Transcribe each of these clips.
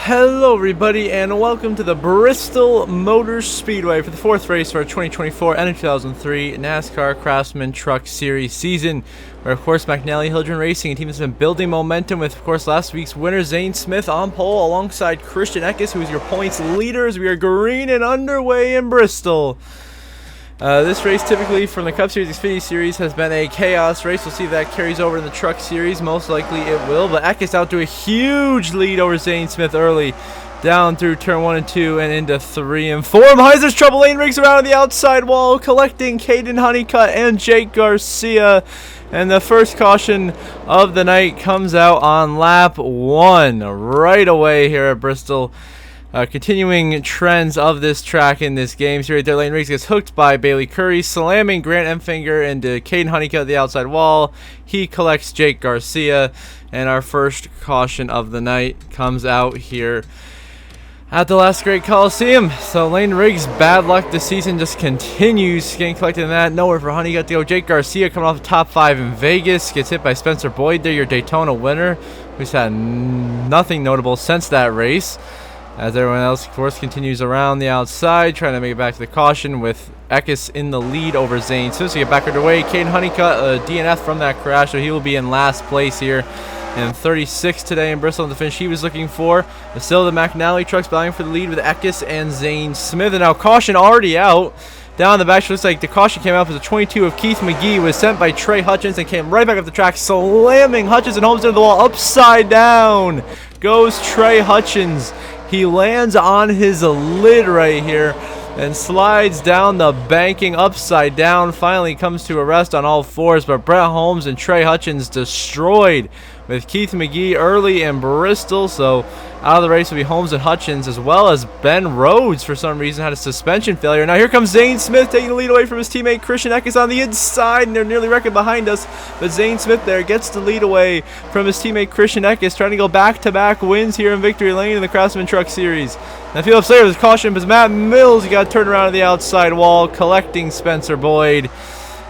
Hello everybody and welcome to the Bristol Motor Speedway for the fourth race for our 2024 NR2003 NASCAR Craftsman Truck Series season, where of course McNally Hildren Racing, a team that's been building momentum with of course last week's winner Zane Smith on pole alongside Christian Eckes, who is your points leader as we are green and underway in Bristol. This race typically from the Cup Series, Xfinity Series, has been a chaos race. We'll see if that carries over in the Truck Series. Most likely it will, but Eckes out to a huge lead over Zane Smith early, down through turn 1 and 2 and into 3 and 4. Behind there's trouble. Lane Riggs around on the outside wall, collecting Caden Honeycutt and Jake Garcia. And the first caution of the night comes out on lap 1 right away here at Bristol. Continuing trends of this track in this game. So right there, Lane Riggs gets hooked by Bailey Curry, slamming Grant Empfinger into Caden Honeycutt at the outside wall. He collects Jake Garcia, and our first caution of the night comes out here at the last great Coliseum. So Lane Riggs' bad luck this season just continues, getting collected in that. Nowhere for Honeycutt to go. Jake Garcia coming off the top 5 in Vegas, gets hit by Spencer Boyd there, your Daytona winner, who's had nothing notable since that race. As everyone else, of course, continues around the outside, trying to make it back to the caution with Eckes in the lead over Zane Smith. So get back underway. Caden Honeycutt, a DNF from that crash, so he will be in last place here. And 36 today in Bristol, the finish he was looking for. But still, the McNally trucks battling for the lead with Eckes and Zane Smith. And now caution already out. Down the back, looks like the caution came out as a 22 of Keith McGee was sent by Trey Hutchins and came right back up the track, slamming Hutchins and Holmes into the wall upside down. Goes Trey Hutchins. He lands on his lid right here and slides down the banking upside down. Finally comes to a rest on all fours, but Brett Holmes and Trey Hutchins destroyed with Keith McGee early in Bristol. So out of the race will be Holmes and Hutchins, as well as Ben Rhodes for some reason had a suspension failure. Now here comes Zane Smith taking the lead away from his teammate Christian Eckes on the inside, and they're nearly wrecking behind us. But Zane Smith there gets the lead away from his teammate Christian Eckes, trying to go back-to-back wins here in Victory Lane in the Craftsman Truck Series. Now if you up later with caution, but Matt Mills, you got to turn around on the outside wall, collecting Spencer Boyd.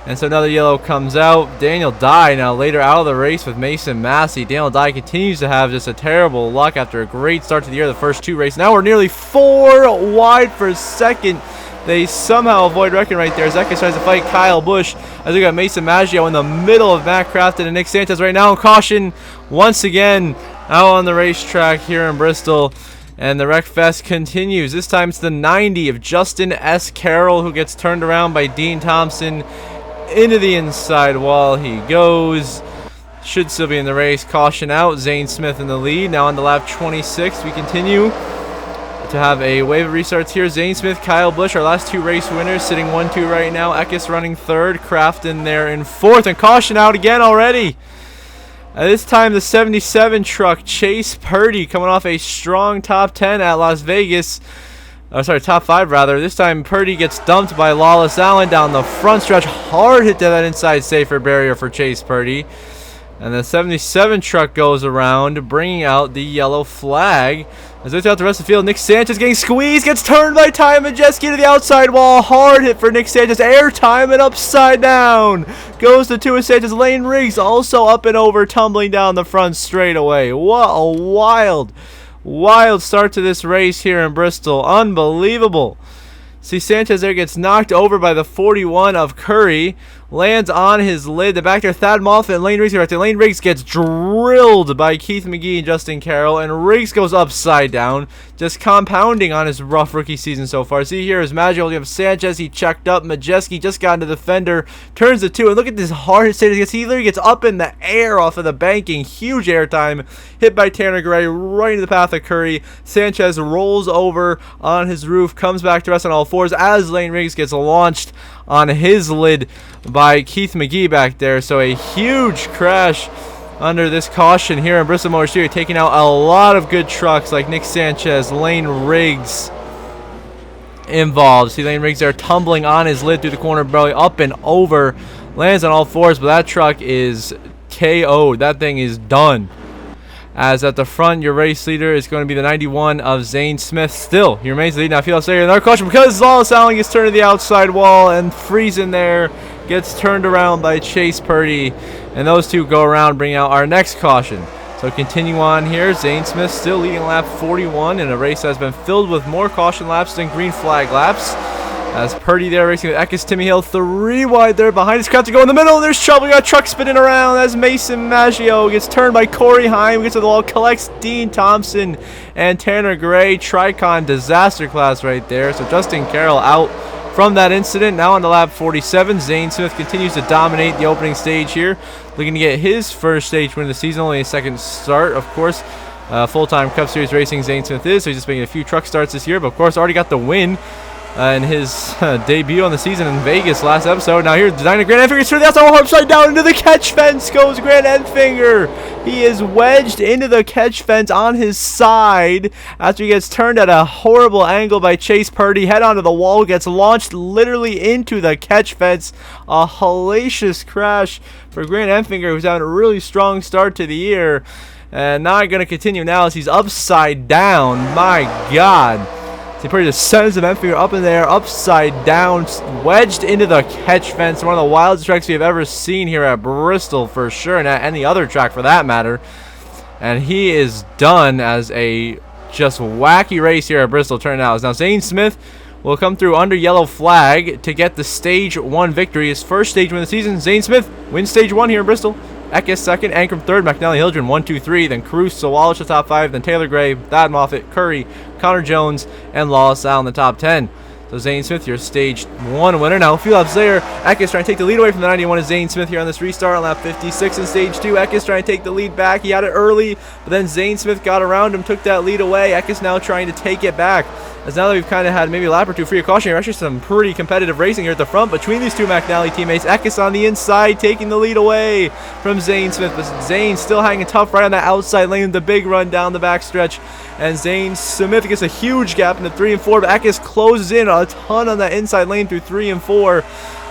And so another yellow comes out. Daniel Dye now later out of the race with Mason Massey. Daniel Dye continues to have just a terrible luck after a great start to the year, the first two races. Now we're nearly 4 wide for second. They somehow avoid wrecking right there as Eckes tries to fight Kyle Busch, as we got Mason Maggio in the middle of Matt Crafton and Nick Sanchez right now. Caution once again out on the racetrack here in Bristol. And the wreck fest continues. This time it's the 90 of Justin S. Carroll, who gets turned around by Dean Thompson. Into the inside wall he goes. Should still be in the race. Caution out. Zane Smith in the lead. Now on to lap 26. We continue to have a wave of restarts here. Zane Smith, Kyle Busch, our last two race winners, sitting 1-2 right now. Eckes running third. Crafton there in fourth. And caution out again already. This time the 77 truck, Chase Purdy, coming off a strong top 10 at Las Vegas. Top 5 rather. This time Purdy gets dumped by Lawless Allen down the front stretch. Hard hit to that inside safer barrier for Chase Purdy. And the 77 truck goes around, bringing out the yellow flag. As they out the rest of the field, Nick Sanchez getting squeezed, gets turned by Ty Majeski to the outside wall. Hard hit for Nick Sanchez. Air time and upside down. Goes to two of Sanchez. Lane Riggs also up and over, tumbling down the front straightaway. What a wild start to this race here in Bristol. Unbelievable. See, Sanchez there gets knocked over by the 41 of Curry. Lands on his lid. The back there, Thad Moffett and Lane Riggs are Lane Riggs gets drilled by Keith McGee and Justin Carroll. And Riggs goes upside down, just compounding on his rough rookie season so far. See here is Maggio. You have Sanchez. He checked up. Majeski just got into the fender. Turns the 2. And look at this hard hit. He literally gets up in the air off of the banking. Huge air time. Hit by Tanner Gray right into the path of Curry. Sanchez rolls over on his roof. Comes back to rest on all fours as Lane Riggs gets launched on his lid by Keith McGee back there. So a huge crash under this caution here in Bristol Motor Speedway, taking out a lot of good trucks like Nick Sanchez, Lane Riggs involved. See Lane Riggs there tumbling on his lid through the corner, barely up and over, lands on all fours, but that truck is KO'd. That thing is done. As at the front, your race leader is going to be the 91 of Zane Smith. Still, he remains the lead. Now, if you say another caution because Lawless Allen gets turned to the outside wall and freezing there, gets turned around by Chase Purdy. And those two go around, bring out our next caution. It's So continue on here. Zane Smith still leading lap 41 in a race that has been filled with more caution laps than green flag laps. As Purdy there racing with Eckes, Timmy Hill 3 wide there behind his crowd to go in the middle. There's trouble. We got a truck spinning around as Mason Maggio gets turned by Corey Heim. Gets to the wall, collects Dean Thompson and Tanner Gray. Tricon disaster class right there. So Justin Carroll out from that incident. Now on to lap 47. Zane Smith continues to dominate the opening stage here. Looking to get his first stage win of the season. Only a second start, of course. Full-time Cup Series racing Zane Smith is. So he's just making a few truck starts this year. But of course already got the win in his debut on the season in Vegas last episode. Now here's designer Grant Enfinger through the outside wall, upside down into the catch fence goes Grant Enfinger. He is wedged into the catch fence on his side after he gets turned at a horrible angle by Chase Purdy. Head onto the wall, gets launched literally into the catch fence. A hellacious crash for Grant Enfinger, who's having a really strong start to the year. And now I'm going to continue now as he's upside down. My God. He pretty just sends him Enfinger up in there, upside down, wedged into the catch fence. One of the wildest tracks we have ever seen here at Bristol for sure, and at any other track for that matter. And he is done as a just wacky race here at Bristol turned out. Now Zane Smith will come through under yellow flag to get the stage 1 victory. His first stage win of the season. Zane Smith wins stage 1 here in Bristol. Eckes second, Ankrum third, McNally Hildren 1, 2, 3, then Cruz, Sawallish the top 5, then Taylor Gray, Thad Moffitt, Curry, Connor Jones, and Lawless Al in the top 10. So Zane Smith, your stage 1 winner. Now a few laps there, Eckes trying to take the lead away from the 91 is Zane Smith here on this restart on lap 56 in stage 2. Eckes trying to take the lead back. He had it early, but then Zane Smith got around him, took that lead away. Eckes now trying to take it back. As now that we've kind of had maybe a lap or two free of caution, actually some pretty competitive racing here at the front between these two McNally teammates. Eckes on the inside taking the lead away from Zane Smith, but Zane still hanging tough right on that outside lane, the big run down the backstretch. And Zane Smith gets a huge gap into 3 and 4, but Eckes closes in a ton on that inside lane through 3 and 4.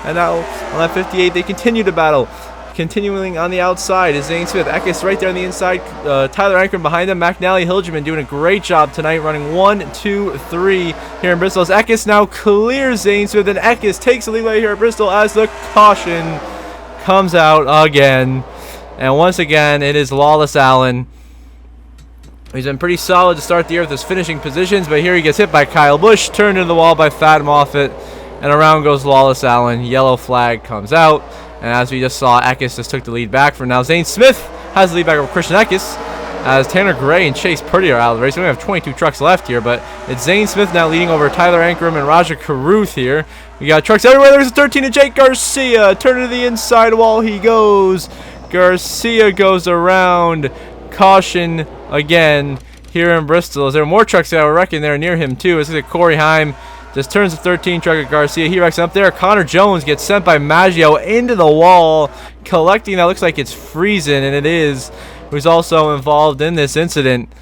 And now on lap 58, they continue to battle. Continuing on the outside is Zane Smith. Eckes right there on the inside. Tyler Ankrum behind him. McNally Hildren doing a great job tonight, running 1, 2, 3 here in Bristol. As Eckes now clears Zane Smith, and Eckes takes the leeway here at Bristol as the caution comes out again. And once again, it is Lawless Allen. He's been pretty solid to start the year with his finishing positions, but here he gets hit by Kyle Busch, turned into the wall by Thad Moffitt, and around goes Lawless Allen. Yellow flag comes out. And as we just saw, Eckes just took the lead back for now. Zane Smith has the lead back over Christian Eckes as Tanner Gray and Chase Purdy are out of the race. We only have 22 trucks left here, but it's Zane Smith now leading over Tyler Ankrum and Raja Caruth here. We got trucks everywhere. There's a 13 to Jake Garcia. Turning to the inside wall he goes. Garcia goes around. Caution again here in Bristol. Is there more trucks that were wrecking there near him too? It's like Corey Heim. Just turns the 13 truck at Garcia. He wrecks up there. Connor Jones gets sent by Maggio into the wall, collecting that looks like it's Friesen, and it is, who's also involved in this incident.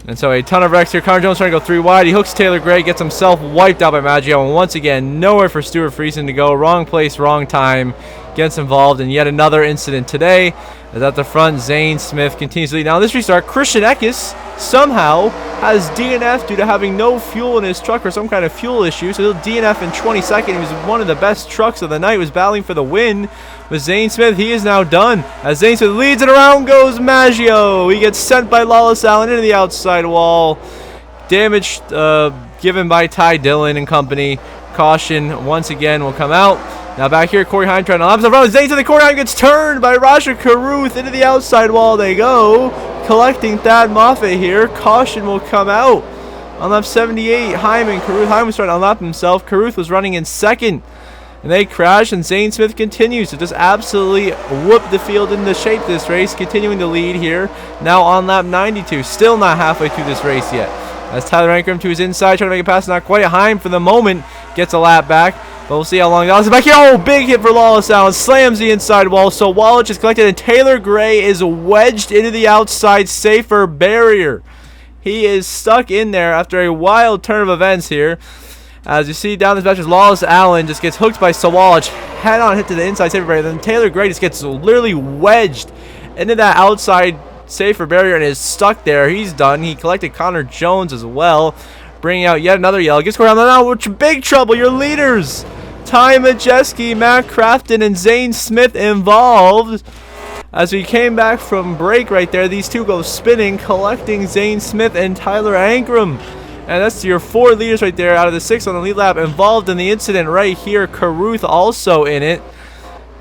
And so a ton of wrecks here. Connor Jones trying to go 3 wide. He hooks Taylor Gray, gets himself wiped out by Maggio, and once again, nowhere for Stuart Friesen to go. Wrong place, wrong time. Gets involved in yet another incident today. As at the front, Zane Smith continues to lead. Now in this restart, Christian Eckes somehow has DNF due to having no fuel in his truck or some kind of fuel issue. So he'll DNF in 22nd. He was one of the best trucks of the night. Was battling for the win. With Zane Smith, he is now done. As Zane Smith leads it around goes Maggio. He gets sent by Lawless Allen into the outside wall. Damage given by Ty Dillon and company. Caution once again will come out. Now back here, Corey Heim trying to lap himself around. Zane Smith, Corey Heim gets turned by Raja Caruth into the outside wall. They go. Collecting Thad Moffitt here. Caution will come out on lap 78. Heim and Caruth. Heim was trying to unlap himself. Caruth was running in second. And they crash, and Zane Smith continues to just absolutely whoop the field into shape this race, continuing to lead here. Now on lap 92. Still not halfway through this race yet. As Tyler Ankrum to his inside, trying to make a pass, not quite. Heim for the moment gets a lap back. But we'll see how long that is. Back here, oh, big hit for Lawless Allen. Slams the inside wall. So Wallach is collected, and Taylor Gray is wedged into the outside safer barrier. He is stuck in there after a wild turn of events here. As you see down this match, Lawless Allen just gets hooked by Sawallish. Head-on hit to the inside safer barrier. Then Taylor Gray just gets literally wedged into that outside safer barrier and is stuck there. He's done. He collected Connor Jones as well, bringing out yet another yellow. Gets around now, which big trouble. Your leaders, Ty Majeski, Matt Crafton, and Zane Smith involved. As we came back from break right there, these two go spinning, collecting Zane Smith and Tyler Ankrum. And that's your 4 leaders right there out of the 6 on the lead lap involved in the incident right here. Carruth also in it.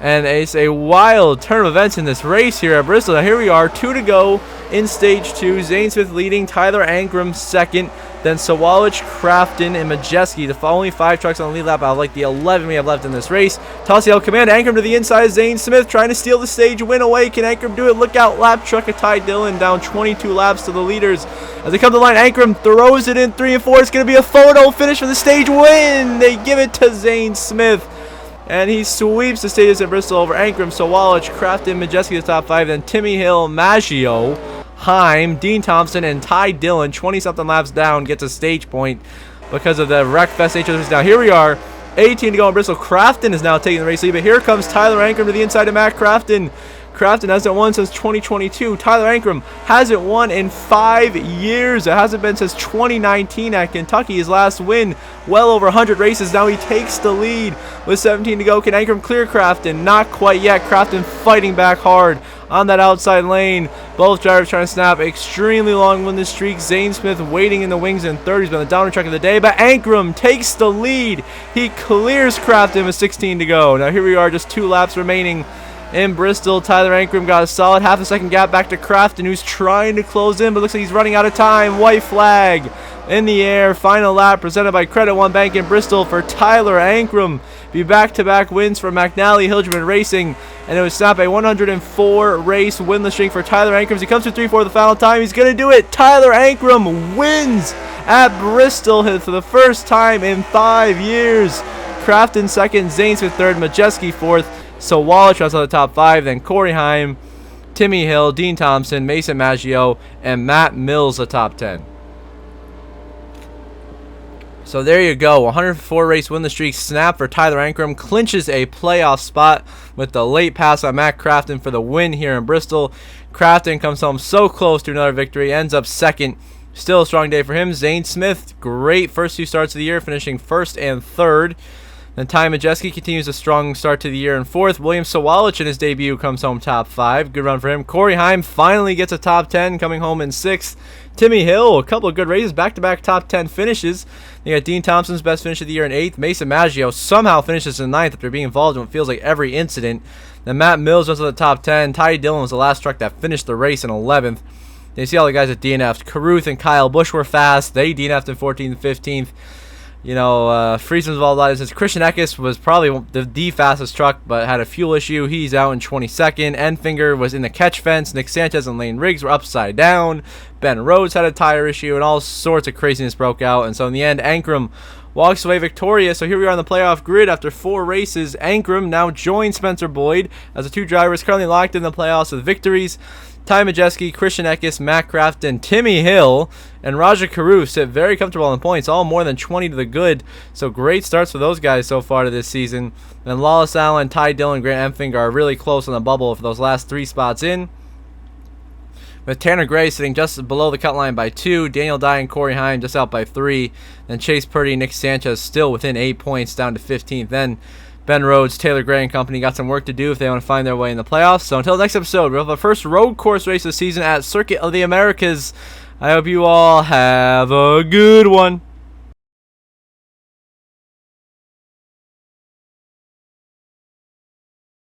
And it's a wild turn of events in this race here at Bristol. Now here we are, 2 to go in stage 2. Zane Smith leading, Tyler Ankrum second. Then Sawalich, Crafton, and Majeski. The only 5 trucks on the lead lap out of like the 11 we have left in this race. Toss the L command. Ankrum to the inside. Zane Smith trying to steal the stage win away. Can Ankrum do it? Look out. Lap truck of Ty Dillon down 22 laps to the leaders. As they come to the line, Ankrum throws it in 3 and 4. It's going to be a photo finish for the stage win. They give it to Zane Smith. And he sweeps the stages at Bristol over Ankrum, Sawalich, Crafton, Majeski the top 5. Then Timmy Hill, Maggio, Heim, Dean Thompson, and Ty Dillon, 20-something laps down, gets a stage point because of the Wreckfest HOs. Now here we are, 18 to go in Bristol. Crafton is now taking the race lead, but here comes Tyler Ankrum to the inside of Matt Crafton. Crafton hasn't won since 2022. Tyler Ankrum hasn't won in 5 years. It hasn't been since 2019 at Kentucky. His last win, well over 100 races. Now he takes the lead with 17 to go. Can Ankrum clear Crafton? Not quite yet. Crafton fighting back hard on that outside lane. Both drivers trying to snap extremely long win streak. Zane Smith waiting in the wings in third. He's been the downward truck of the day, but Ankrum takes the lead. He clears Crafton with 16 to go. Now here we are, just 2 laps remaining in Bristol. Tyler Ankrum got a solid half a second gap back to Crafton, who's trying to close in, but looks like he's running out of time. White flag in the air. Final lap presented by Credit One Bank in Bristol for Tyler Ankrum. Be back-to-back wins for McNally Hilgerman Racing, and it was snapped a 104 race winless streak for Tyler Ankrum. He comes to 3-4 the final time. He's going to do it. Tyler Ankrum wins at Bristol for the first time in 5 years. Crafton second, Zane Smith third, Majeski fourth. So Wallace runs on the top 5, then Corey Heim, Timmy Hill, Dean Thompson, Mason Maggio, and Matt Mills the top 10. So there you go, 104 race winless streak snap for Tyler Ankrum, clinches a playoff spot with the late pass on Matt Crafton for the win here in Bristol. Crafton comes home so close to another victory, ends up second. Still a strong day for him. Zane Smith, great first 2 starts of the year, finishing first and third. Then Ty Majeski continues a strong start to the year in 4th. William Sawalich in his debut comes home top 5. Good run for him. Corey Heim finally gets a top 10, coming home in 6th. Timmy Hill, a couple of good races, back-to-back top 10 finishes. You got Dean Thompson's best finish of the year in 8th. Mason Maggio somehow finishes in 9th after being involved in what feels like every incident. Then Matt Mills runs to the top 10. Ty Dillon was the last truck that finished the race in 11th. Then you see all the guys at DNF. Carruth and Kyle Busch were fast. They DNF'd in 14th and 15th. You know, Friesman's all that is Christian Eckes was probably the fastest truck, but had a fuel issue. He's out in 22nd. Enfinger was in the catch fence. Nick Sanchez and Lane Riggs were upside down. Ben Rhodes had a tire issue, and all sorts of craziness broke out. And so in the end, Ankrum walks away victorious. So here we are on the playoff grid after 4 races. Ankrum now joins Spencer Boyd as the 2 drivers currently locked in the playoffs with victories. Ty Majeski, Christian Eckes, Matt Crafton, Timmy Hill, and Raja Carruth sit very comfortable in points, all more than 20 to the good. So great starts for those guys so far to this season. And Lawless Allen, Ty Dillon, Grant Enfinger are really close on the bubble for those last 3 spots in. With Tanner Gray sitting just below the cut line by 2, Daniel Dye and Corey Heim just out by 3, then Chase Purdy, Nick Sanchez still within 8 points down to 15th. Then Ben Rhodes, Taylor Gray and company got some work to do if they want to find their way in the playoffs. So until next episode, we'll have our first road course race of the season at Circuit of the Americas. I hope you all have a good one.